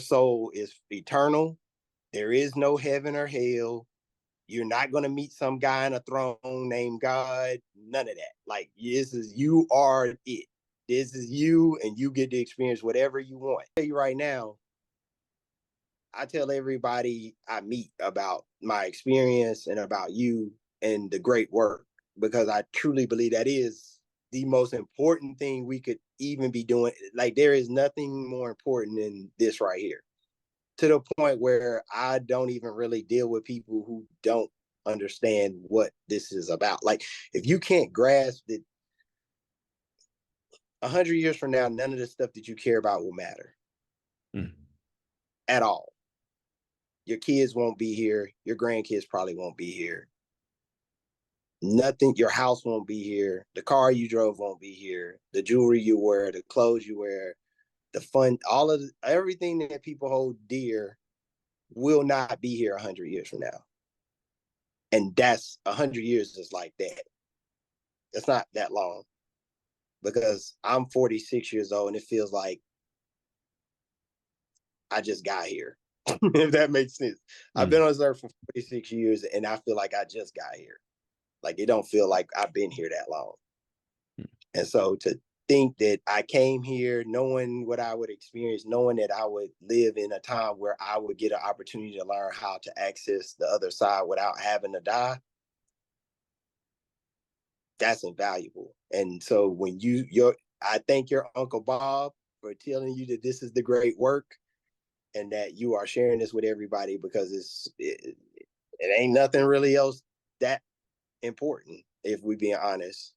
soul is eternal. There is no heaven or hell. You're not going to meet some guy in a throne named God. None of that. Like, you are it. This is you, and you get to experience whatever you want. I'll tell you right now, I tell everybody I meet about my experience and about you and the great work, because I truly believe that is the most important thing we could even be doing. Like, there is nothing more important than this right here, to the point where I don't even really deal with people who don't understand what this is about. Like, if you can't grasp that 100 years from now, none of the stuff that you care about will matter at all. Your kids won't be here. Your grandkids probably won't be here. Nothing, your house won't be here. The car you drove won't be here. The jewelry you wear, the clothes you wear, the fun, everything that people hold dear will not be here 100 years from now. And that's 100 years is like that. It's not that long, because I'm 46 years old and it feels like I just got here. If that makes sense. I've been on this earth for 46 years and I feel like I just got here. Like, it don't feel like I've been here that long. And so to think that I came here knowing what I would experience, knowing that I would live in a time where I would get an opportunity to learn how to access the other side without having to die, that's invaluable. And so when I thank your Uncle Bob for telling you that this is the great work and that you are sharing this with everybody, because it ain't nothing really else that important, if we being honest.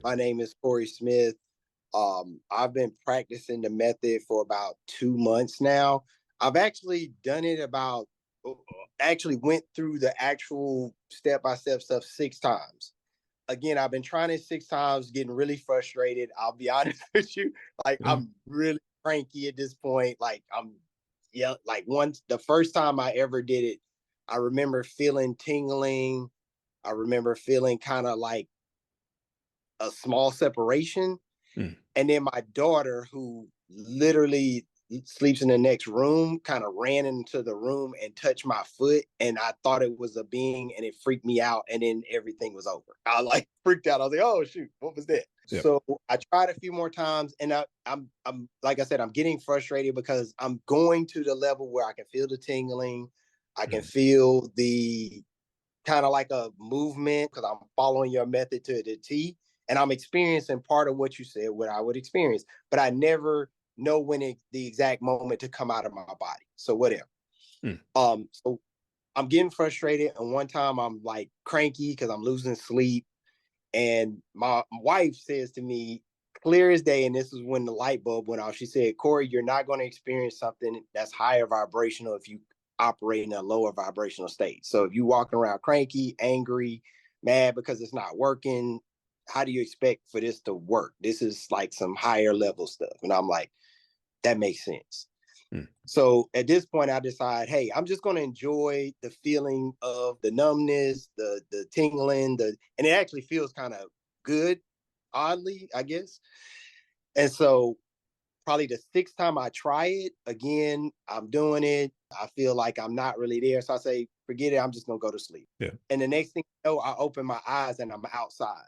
My name is Corey Smith. I've been practicing the method for about 2 months now. I've actually done it actually went through the actual step-by-step stuff 6 times. Again, I've been trying it 6 times, getting really frustrated. I'll be honest with you. Like, I'm really cranky at this point. Like, like the first time I ever did it, I remember feeling tingling. I remember feeling kind of like a small separation. And then my daughter, who literally sleeps in the next room, kind of ran into the room and touched my foot. And I thought it was a being and it freaked me out. And then everything was over. I like freaked out. I was like, oh, shoot, what was that? Yep. So I tried a few more times, and I'm like I said, I'm getting frustrated because I'm going to the level where I can feel the tingling. I can feel the kind of like a movement, because I'm following your method to the T. And I'm experiencing part of what you said, what I would experience, but I never know when the exact moment to come out of my body. So whatever. So I'm getting frustrated, and one time I'm like cranky because I'm losing sleep, and my wife says to me, clear as day, and this is when the light bulb went off. She said, Corey, you're not going to experience something that's higher vibrational if you operate in a lower vibrational state. So if you walking around cranky, angry, mad because it's not working, how do you expect for this to work? This is like some higher level stuff. And I'm like, that makes sense. So at this point, I decide, hey, I'm just going to enjoy the feeling of the numbness, the tingling, and it actually feels kind of good, oddly, I guess. And so probably the 6th time I try it, again, I'm doing it. I feel like I'm not really there. So I say, forget it. I'm just going to go to sleep. Yeah. And the next thing you know, I open my eyes and I'm outside.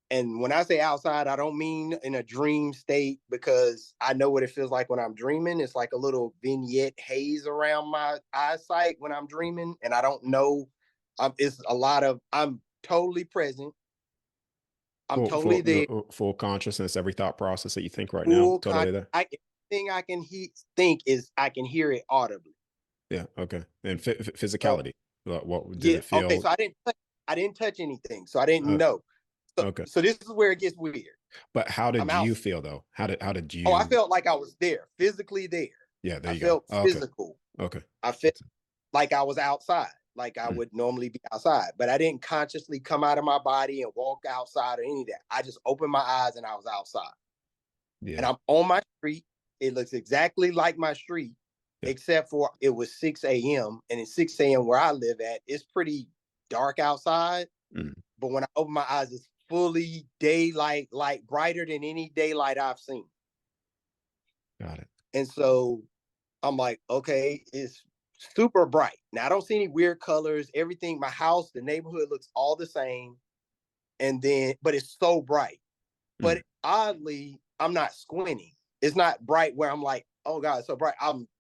And when I say outside, I don't mean in a dream state, because I know what it feels like when I'm dreaming. It's like a little vignette haze around my eyesight when I'm dreaming, and I don't know It's a lot of, I'm totally present. I'm totally there. Full consciousness, every thought process that you think right now, Full con. totally there. Everything I can think is I can hear it audibly. Yeah. Okay. And So physicality. What does yeah, it okay. feel? So I didn't touch anything, so I didn't Uh, know. So okay. so this is where it gets weird. But how I'm did out. you feel though? How did Oh, I you? felt like I was there, physically there. Yeah. There I you go. felt Oh, okay. physical. Okay. I felt like I was outside, like I Mm, would normally be outside, but I didn't consciously come out of my body and walk outside or any of that. I just opened my eyes and I was outside. And yeah. I'm on my street. It looks exactly like my street, Yeah. except for it was 6 a.m. And at 6 a.m. where I live at, it's pretty dark outside. Mm, But when I open my eyes, it's fully daylight, like brighter than any daylight I've seen. got it. And so I'm like, okay, it's super bright. Now I don't see any weird colors. Everything, my house, the neighborhood looks all the same. And then, but it's so bright. Mm, But oddly, I'm not squinting. It's not bright where I'm like, oh God, it's so bright.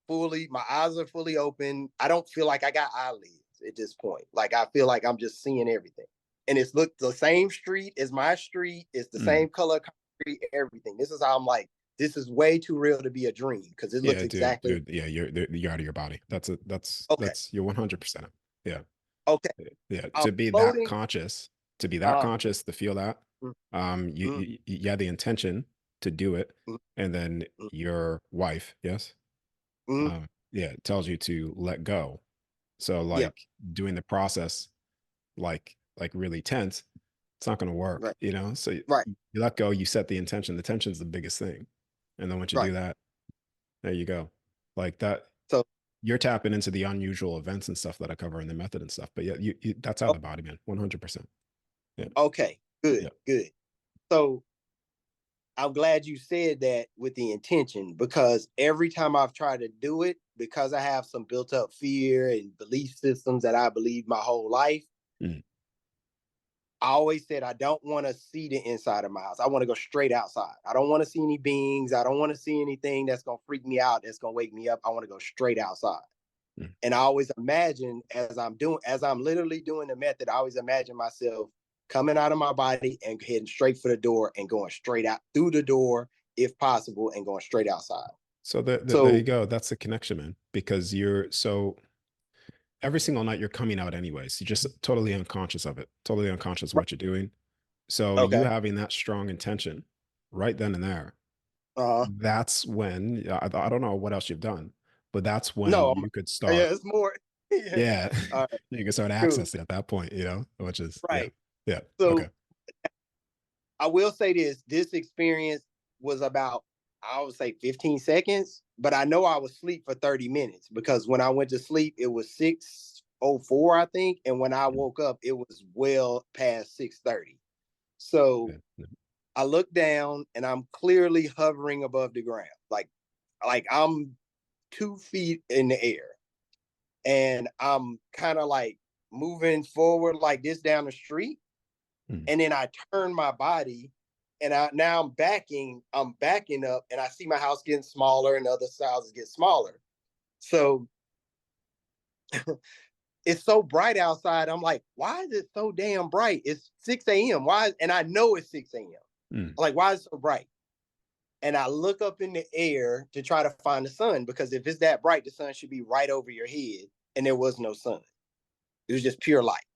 My eyes are fully open. I don't feel like I got eyelids at this point. Like I feel like I'm just seeing everything. And it's looked the same street as my street. It's the mm. same color, concrete, everything. This is how I'm like, this is way too real to be a dream because it looks Yeah, dude, exactly dude. Yeah, you're out of your body. okay. That's you're 100%. Yeah. Okay. Yeah, I'm to be that floating. conscious, to be that Uh, conscious, to feel that, mm, mm, you had the intention to do it, mm, and then mm, your wife, yes, mm, yeah, tells you to let go. So yeah, like doing the process, like really tense, it's not going to work, right, you know. So right, you let go, you set the intention. The tension's the biggest thing, and then once you do right. that, there you go, like that. So You're tapping into the unusual events and stuff that I cover in the method and stuff. But yeah, that's out of the body, man. 100%. Yeah. okay, good, Yeah. good. So I'm glad you said that with the intention because every time I've tried to do it, because I have some built up fear and belief systems that I believe my whole life, Mm. I always said I don't want to see the inside of my house. I want to go straight outside. I don't want to see any beings. I don't want to see anything that's going to freak me out, that's going to wake me up. I want to go straight outside. Mm. And I always imagine as I'm literally doing the method, I always imagine myself coming out of my body and heading straight for the door and going straight out through the door, if possible, and going straight outside. So there you So, go. That's the connection, man. Because you're so every single night you're coming out anyways. You're just totally unconscious of it, totally unconscious of what you're doing. So you okay. having that strong intention right then and there, Uh-huh. that's when I don't know what else you've done, but that's when No, you could yeah, start. it's more. Yeah. Yeah. All right. You can start Cool. accessing at that point, you know, which is, yeah. Right. Yeah. Okay. So I will say this experience was about, I would say 15 seconds, but I know I was asleep for 30 minutes because when I went to sleep, it was 6:04, I think. And when I Mm. woke up, it was well past 6:30. So Yeah. Yeah. I look down and I'm clearly hovering above the ground. Like I'm 2 feet in the air. And I'm kind of like moving forward like this down the street. Mm. And then I turn my body and now I'm backing up and I see my house getting smaller and other houses get smaller. So it's so bright outside. I'm like, why is it so damn bright? It's 6 a.m. Why? And I know it's 6 a.m. Mm. Like, why is it so bright? And I look up in the air to try to find the sun because if it's that bright, the sun should be right over your head. And there was no sun. It was just pure light.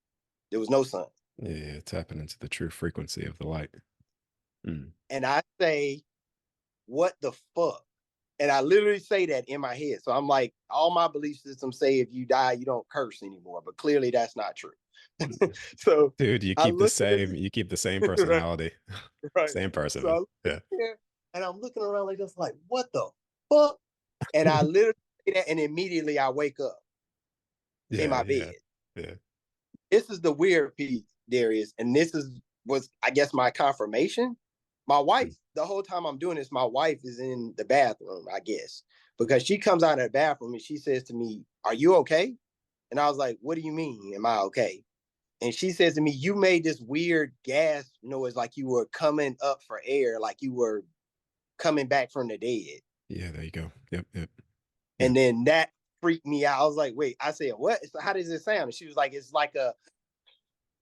There was no sun. Yeah, tapping into the true frequency of the light. Mm. And I say, what the fuck? And I literally say that in my head. So I'm like, all my belief systems say if you die, you don't curse anymore. But clearly that's not true. So Dude, you I keep the look at same, you keep the same it, right, personality. right. Same person, So I man. look at Yeah. it and I'm looking around like this, like, what the fuck? And I literally say that, and immediately I wake up in Yeah, my yeah, bed. yeah. This is the weird piece, Darius, and was I guess my confirmation. My Mm. wife, the whole time I'm doing this, my wife is in the bathroom, I guess, because she comes out of the bathroom and she says to me, "Are you okay?" And I was like, "What do you mean? Am I okay?" And she says to me, "You made this weird gas noise, like you were coming up for air, like you were coming back from the dead." Yeah, there you go. Yep, yep. Yeah. And then that freaked me out. I was like, "Wait," I said, "What? So how does it sound?" And she was like, "It's like a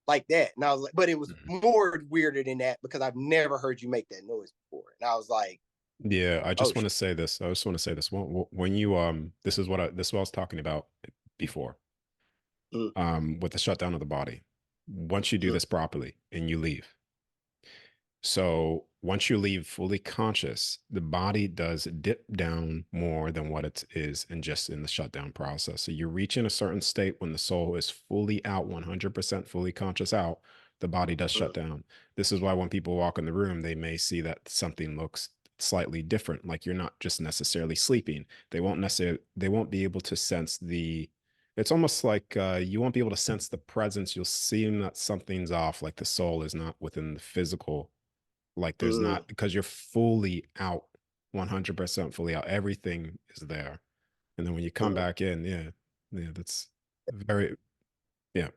like that. And I was like, but it was Mhm. more weirder than that because I've never heard you make that noise before. And I was like, Yeah, I oh, just want to say this. I just want to say this. When you this is what I was talking about before. mm, With the shutdown of the body. Once you do mm, this properly and you leave. So once you leave fully conscious, the body does dip down more than what it is in just in the shutdown process. So you reach in a certain state when the soul is fully out, 100% fully conscious out, the body does shut mm, down. This is why when people walk in the room, they may see that something looks slightly different, like you're not just necessarily sleeping. They won't be able to sense the, it's almost like you won't be able to sense the presence. You'll see that something's off, like the soul is not within the physical, like there's mm, not, because you're fully out, 100% fully out. Everything is there. And then when you come mm. back in, yeah, yeah, that's very, yeah.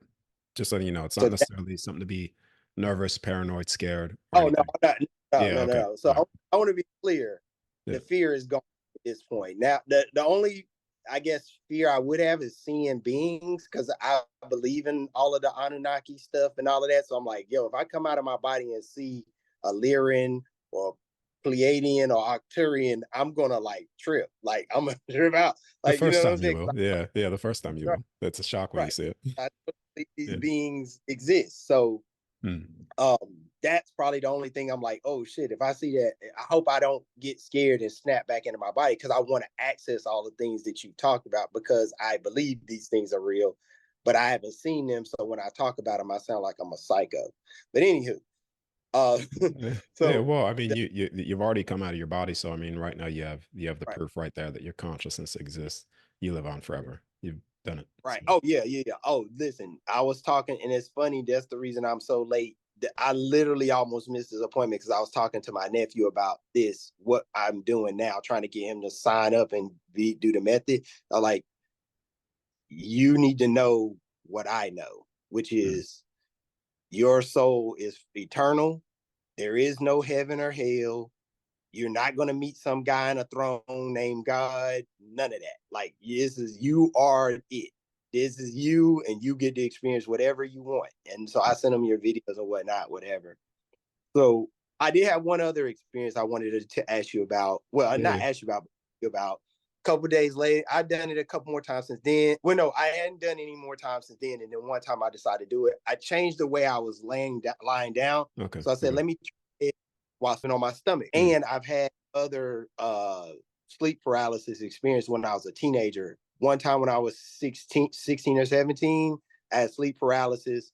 Just letting you know, it's not So that, necessarily something to be nervous, paranoid, scared, or oh no, anything. no, no, Yeah, no, no, okay. no. So All right. I want to be clear. Yeah. The fear is gone at this point. Now, the only, I guess, fear I would have is seeing beings because I believe in all of the Anunnaki stuff and all of that. So I'm like, yo, if I come out of my body and see a Lyran or Pleiadian or Arcturian, I'm gonna like trip. Like I'm gonna trip out. The Like, you first know what I'm time you saying? will. Yeah. Yeah. The first time you Right, will. That's a shock when you right. see it. I don't think these Yeah. beings exist. So Mm. that's probably the only thing I'm like, oh shit, if I see that, I hope I don't get scared and snap back into my body because I want to access all the things that you talked about because I believe these things are real, but I haven't seen them. So when I talk about them, I sound like I'm a psycho. But anywho, uh, Yeah. Yeah, so well, I mean, the, you've already come out of your body, so I mean, right now you have the right, proof right there that your consciousness exists. You live on forever. You've done it. right. So Oh yeah, yeah, yeah. Oh, listen, I was talking, and it's funny. That's the reason I'm so late. I literally almost missed his appointment because I was talking to my nephew about this, what I'm doing now, trying to get him to sign up and do the method. I'm like, you need to know what I know, which mm, is your soul is eternal. There is no heaven or hell. You're not going to meet some guy in a throne named God. None of that. Like, this is, you are it. This is you, and you get to experience whatever you want. And so I sent him your videos or whatnot, whatever. So I did have one other experience I wanted to ask you about. Well, yeah, not yeah. ask you about, but about. A couple days later, I've done it a couple more times since then. Well, no, I hadn't done any more times since then. And then one time I decided to do it. I changed the way I was lying down. Okay, So I said, okay. let me try it while sitting on my stomach. Mm, And I've had other sleep paralysis experience when I was a teenager. One time when I was 16 or 17, I had sleep paralysis,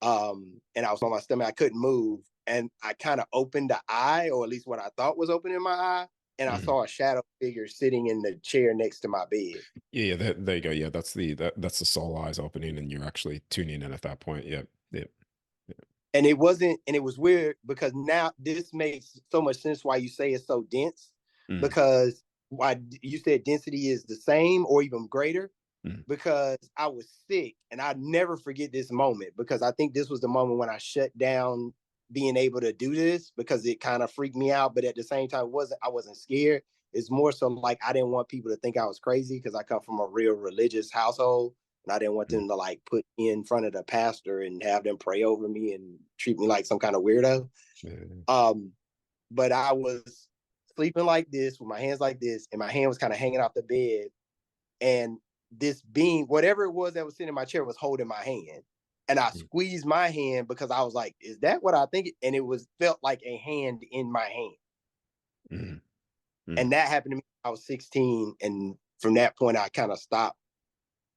and I was on my stomach. I couldn't move, and I kind of opened the eye, or at least what I thought was opening my eye, and I mhm. saw a shadow figure sitting in the chair next to my bed. Yeah, yeah, there you go. Yeah, that's the soul eyes opening, and you're actually tuning in at that point. Yep, yep, yep. And it wasn't, and it was weird because now this makes so much sense why you say it's so dense, Mm, because why you said density is the same or even greater, mm, because I was sick, and I never forget this moment because I think this was the moment when I shut down being able to do this because it kind of freaked me out, but at the same time I wasn't scared. It's more so like I didn't want people to think I was crazy because I come from a real religious household, and I didn't want mm, them to like put me in front of the pastor and have them pray over me and treat me like some kind of weirdo. yeah, yeah. Um, but I was sleeping like this with my hands like this, and my hand was kind of hanging off the bed, and this being, whatever it was that was sitting in my chair, was holding my hand. And I Mm, squeezed my hand because I was like, is that what I think? And it was felt like a hand in my hand. mm, mm, And that happened to me when I was 16. And from that point, I kind of stopped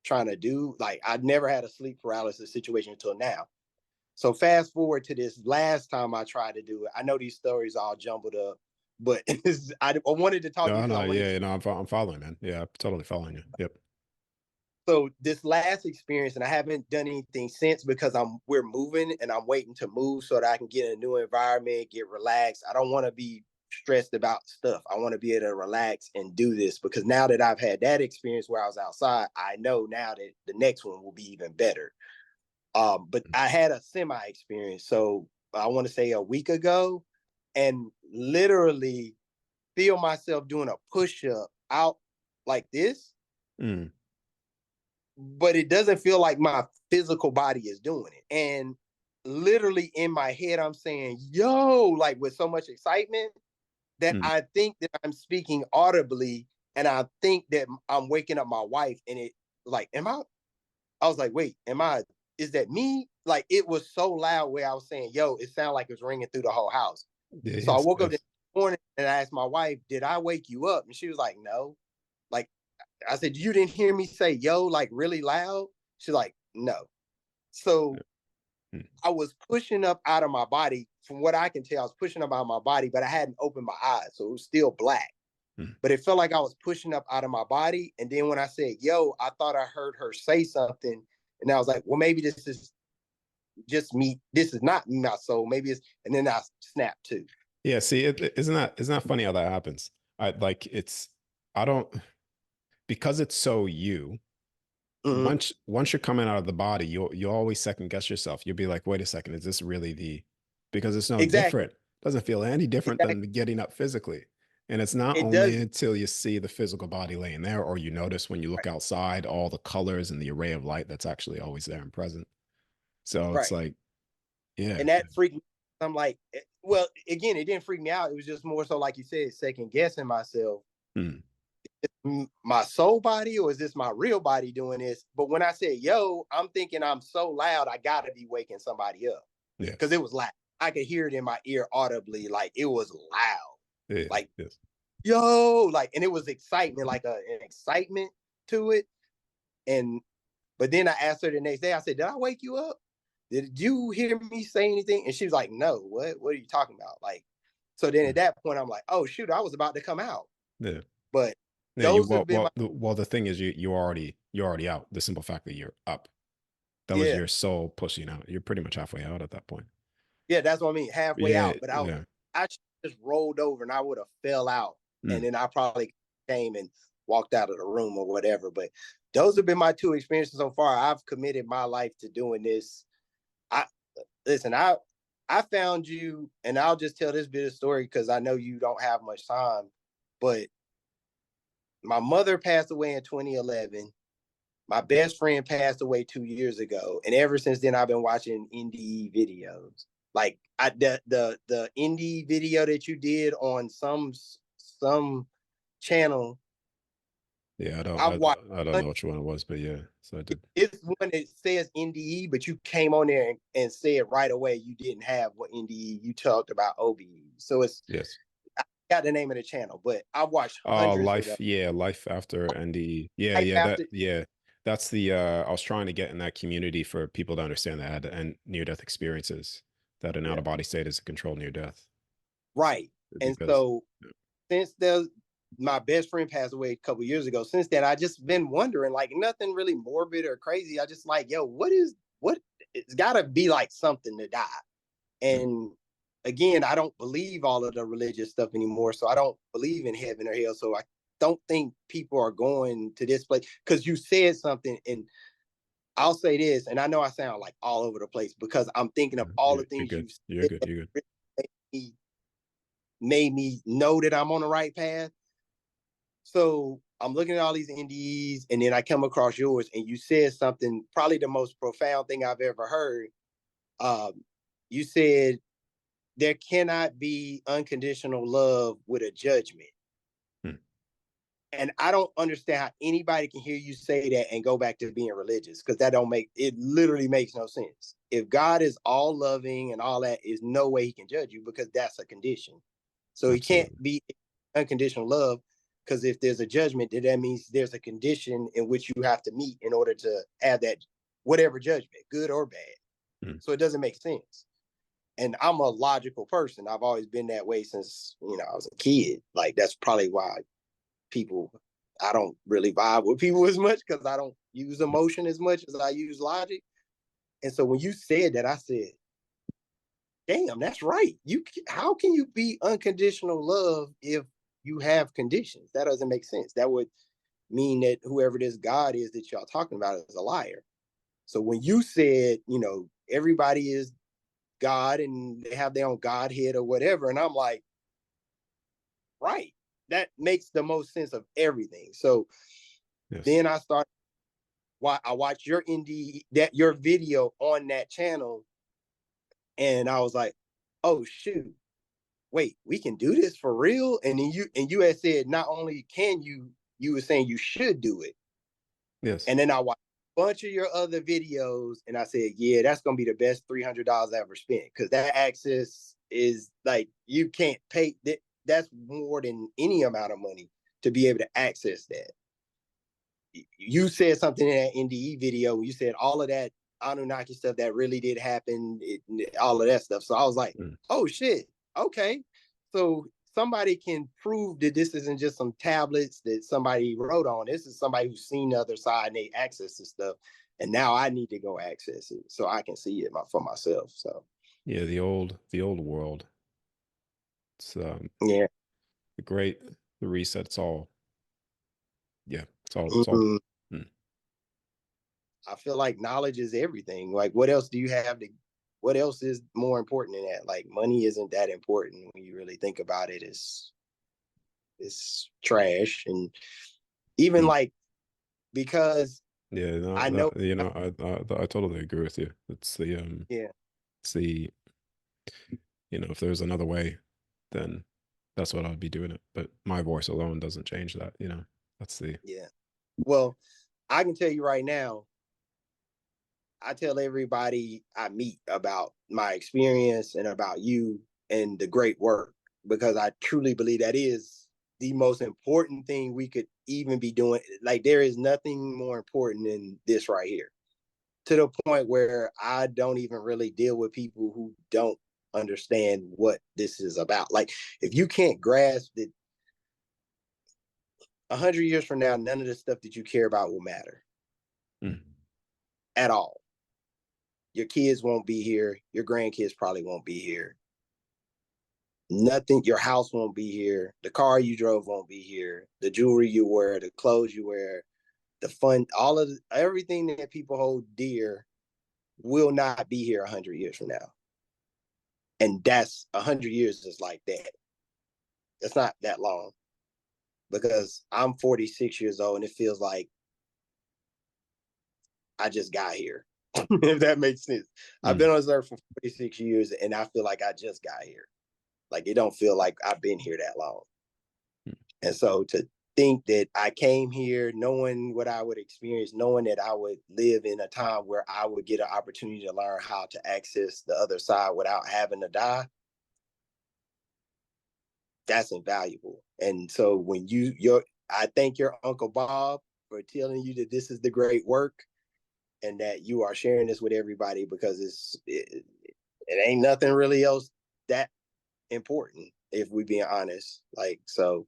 trying to do, like, I'd never had a sleep paralysis situation until now. So fast forward to this last time I tried to do it. I know these stories all jumbled up, but I wanted to talk to you no, because I no, wanted yeah, to. you know, I'm following, man. Yeah, I'm totally following you. Yep. So this last experience, and I haven't done anything since because we're moving and I'm waiting to move so that I can get in a new environment, get relaxed. I don't want to be stressed about stuff. I want to be able to relax and do this because now that I've had that experience where I was outside, I know now that the next one will be even better. But I had a semi experience. So I want to say a week ago, and literally feel myself doing a push up out like this, Mm, but it doesn't feel like my physical body is doing it. And literally in my head, I'm saying, yo, like with so much excitement that Mm. I think that I'm speaking audibly, and I think that I'm waking up my wife, and it like, I was like, wait, is that me? Like, it was so loud where I was saying, yo, it sounded like it was ringing through the whole house. Yeah, So I yes, woke up this yes. morning and I asked my wife, did I wake you up? And she was like, no. Like, I said, you didn't hear me say, yo, like really loud? She's like, no. So Mm. I was pushing up out of my body. From what I can tell, I was pushing up out of my body, but I hadn't opened my eyes. So it was still black. Mm. But it felt like I was pushing up out of my body. And then when I said, yo, I thought I heard her say something. And I was like, well, maybe this is just me. This is not my soul. Maybe it's, and then I snapped too. Yeah, see, isn't that funny how that happens? I like it's I don't because it's so you. Mm-hmm. Once you're coming out of the body, you'll always second guess yourself. You'll be like, wait a second, is this really the because it's no Exactly. different. Doesn't feel any different Exactly. than getting up physically. And it's not It only does. until you see the physical body laying there, or you notice when you look outside all the colors and the array of light that's actually always there and present. So it's Right. like, yeah. And that freaked me. I'm like, well, again, it didn't freak me out. It was just more so, like you said, second guessing myself. Mm. My soul body, or is this my real body doing this? But when I said, yo, I'm thinking I'm so loud, I got to be waking somebody up Yeah. because it was loud. I could hear it in my ear audibly, like it was loud. Yeah. Like, Yes. yo, like, and it was excitement, like an excitement to it. And but then I asked her the next day, I said, did I wake you up? Did you hear me say anything? And she was like, no, what are you talking about? Like, so then at Mm. that point, I'm like, oh shoot, I was about to come out. Yeah. But Yeah, you those have been my well the thing is you're already out. The simple fact that you're up. That was yeah, your soul pushing out. You're pretty much halfway out at that point. yeah, that's what I mean, halfway Yeah, out. But yeah. I just rolled over and I would have fell out. And Mm. then I probably came and walked out of the room or whatever. But those have been my two experiences so far. I've committed my life to doing this. I listen, I found you, and I'll just tell this bit of story because I know you don't have much time. But my mother passed away in 2011. My best friend passed away 2 years ago, and ever since then, I've been watching indie videos. Like the indie video that you did on some channel, Yeah, I don't I've I, watched. I don't know which one it was, but yeah. So I did. It's one that says NDE, but you came on there and said right away you didn't have what NDE. You talked about OBE, so it's Yes. I got the name of the channel, but I've watched hundreds of them. Life after NDE. Yeah, Life yeah, after, That's the I was trying to get in that community for people to understand that had and near death experiences, that an out yeah, of body state is a controlled near death. right. And Because so since there's my best friend passed away a couple years ago. Since then, I just been wondering, like nothing really morbid or crazy. I just like, yo, what? It's got to be like something to die. mm, And again, I don't believe all of the religious stuff anymore. So I don't believe in heaven or hell. So I don't think people are going to this place because you said something. And I'll say this, and I know I sound like all over the place because I'm thinking of all the you're things good. you've You're said good. that You're good. made me know that I'm on the right path. So I'm looking at all these indies, and then I come across yours, and you said something, probably the most profound thing I've ever heard. You said there cannot be unconditional love with a judgment. Mm. And I don't understand how anybody can hear you say that and go back to being religious because that don't make it literally makes no sense. If God is all loving and all that, is no way he can judge you because that's a condition. So he can't Absolutely. be unconditional love because if there's a judgment, then that means there's a condition in which you have to meet in order to have that whatever judgment, good or bad. Mm. So it doesn't make sense. And I'm a logical person. I've always been that way since I was a kid. Like that's probably why people I don't really vibe with people as much because I don't use emotion as much as I use logic. And so when you said that, I said, damn, that's right. How can you be unconditional love if you have conditions? That doesn't make sense. That would mean that whoever this God is that y'all talking about is a liar. So when you said, everybody is God and they have their own Godhead or whatever, and I'm like, right, that makes the most sense of everything. So Yes. then I watched your indie that your video on that channel, And I was like, oh shoot, wait, we can do this for real? And then you had said not only can you were saying you should do it. Yes. And then I watched a bunch of your other videos and I said, yeah, that's gonna be the best $300 I ever spent. Cause that access is like you can't pay that, that's more than any amount of money to be able to access that. You said something in that NDE video. You said all of that Anunnaki stuff that really did happen, all of that stuff. So I was like, oh shit, okay. So somebody can prove that this isn't just some tablets that somebody wrote on. This is somebody who's seen the other side and they access this stuff. And now I need to go access it so I can see it for myself. So yeah, the old world. It's yeah. the reset. It's all, yeah, it's all Mm-hmm. mm. I feel like knowledge is everything. Like, what else do you have to? What else is more important than that? Like, money isn't that important when you really think about it. It's trash, and even like because Yeah, no, I know, that, you know, I totally agree with you. yeah, It's the, if there's another way, then that's what I'd be doing it. But my voice alone doesn't change that, That's the yeah. Well, I can tell you right now, I tell everybody I meet about my experience and about you and the great work because I truly believe that is the most important thing we could even be doing. Like there is nothing more important than this right here. To the point where I don't even really deal with people who don't understand what this is about. Like if you can't grasp that 100 years from now, none of the stuff that you care about will matter at all. Your kids won't be here. Your grandkids probably won't be here. Nothing, your house won't be here. The car you drove won't be here. The jewelry you wear, the clothes you wear, the fun, all of everything that people hold dear will not be here 100 years from now. And that's 100 years is like that. It's not that long because I'm 46 years old and it feels like I just got here. If that makes sense. I've been on this earth for 46 years and I feel like I just got here. Like it don't feel like I've been here that long. And so to think that I came here knowing what I would experience, knowing that I would live in a time where I would get an opportunity to learn how to access the other side without having to die, that's invaluable. And so when I thank your Uncle Bob for telling you that this is the great work and that you are sharing this with everybody because it ain't nothing really else that important if we being honest. Like so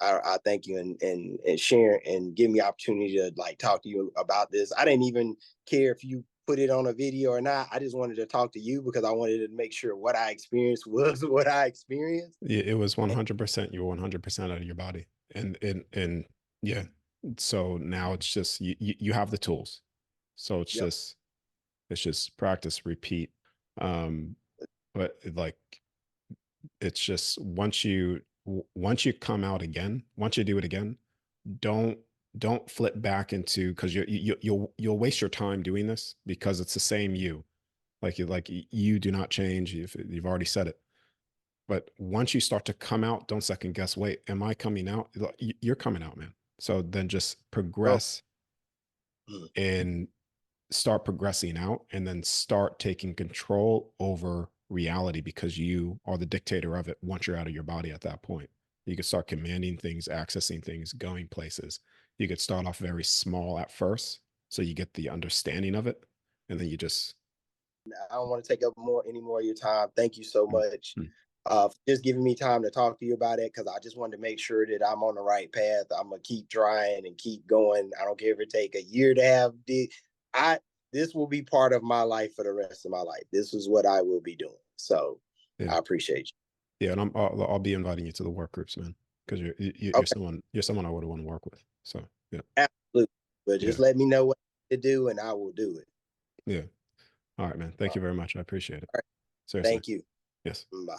I thank you and sharing and give me opportunity to like talk to you about this. I didn't even care if you put it on a video or not. I just wanted to talk to you because I wanted to make sure what I experienced was what I experienced. Yeah, it was 100%. You were 100% out of your body, and yeah. So now it's just you have the tools. So Yep. it's just practice, repeat. But like it's just once you come out again, once you do it again, don't flip back into because you'll waste your time doing this because it's the same you. You do not change. You've already said it. But once you start to come out, don't second guess. Wait, am I coming out? You're coming out, man. So then just Oh. progress and start progressing out and then start taking control over reality because you are the dictator of it once you're out of your body at that point. You could start commanding things, accessing things, going places. You could start off very small at first so you get the understanding of it. And then you just I don't want to take up any more of your time. Thank you so mm, much mm. for just giving me time to talk to you about it because I just wanted to make sure that I'm on the right path. I'm gonna keep trying and keep going. I don't care if it take a year to have this will be part of my life for the rest of my life. This is what I will be doing. So Yeah. I appreciate Yeah, and I'll be inviting you to the work groups, man, because you. you're Okay, someone I would want to work with. So yeah, absolutely. But yeah, just let me know what to do and I will do it. yeah. All right, man. All Thank you very much. I appreciate it. right. Seriously. Thank you. Yes. Bye.